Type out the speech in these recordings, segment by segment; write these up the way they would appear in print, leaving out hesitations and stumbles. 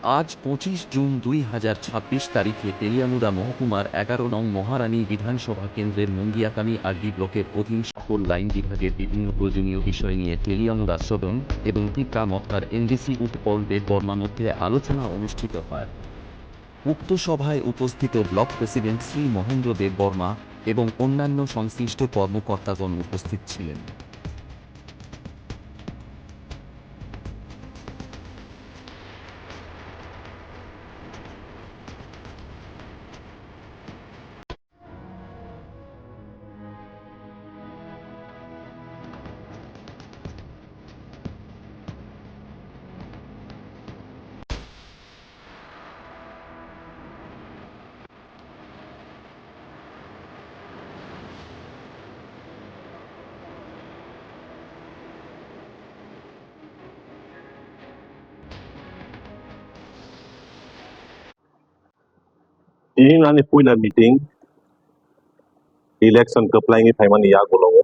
আজ ২৫ জুন ২০২৬ তারিখে তেলিয়ামুড়া মহকুমার ১১ নং মহারানী বিধানসভা কেন্দ্রের মুঙ্গিয়াকানী আরডি ব্লকের অধীন সকল লাইন বিভাগের বিভিন্ন প্রয়োজনীয় বিষয় নিয়ে তেলিয়ামুড়া সদন এবং টিকা মক্কার এনডিসি উৎপল দেব বর্মা মধ্যে আলোচনা অনুষ্ঠিত হয়। উক্ত সভায় উপস্থিত ব্লক প্রেসিডেন্ট শ্রী মহেন্দ্র দেব বর্মা এবং অন্যান্য সংশ্লিষ্ট কর্মকর্তাগণ উপস্থিত ছিলেন। Ini nani puina meeting election applying Taiwan ya golongo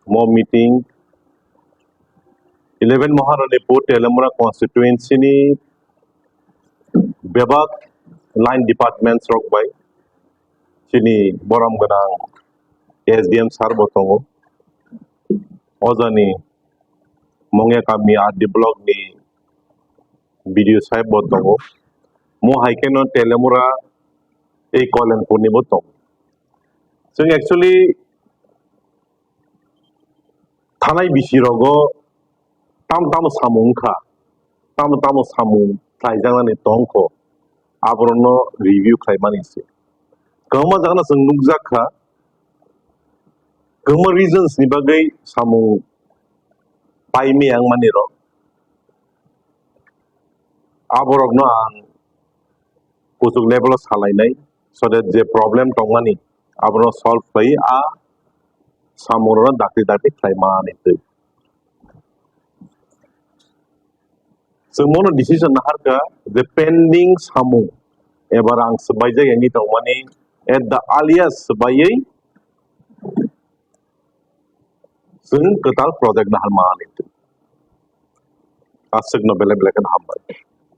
more meeting 11 Maharani Telamura constituency ni bebak line departments rock by sini boram ganang SDM sar botongo ozani mongya kami adi blog ni video sahib botongo mo haikeno Telamura এই কলেন পূর্ণি বতং जों actually थानाय बिसिरग ताम ताम सामुंखा ताम सामुं थाइजांनानै दंख आबरनो review खालामनानैसो गमा जागना जों नुकजाखा गमा रिजन्स नि बागै सामुं पाइमे आं मानिर आबरगनो आं कुसुक लेभेल सालायनाय so that जे प्रॉब्लम दंमानि आबरनो सॉल्व खालाय आ सामुंनो दाखि खालामनानै जों मोनो डिसिजन नाहारका the pending सामुं एबार आं सबाय जायगानि दंमानि at the earliest सबायै जों गोदान प्रजेक्ट नाहारमानै आसगनो बेले बेलेखन हामबाय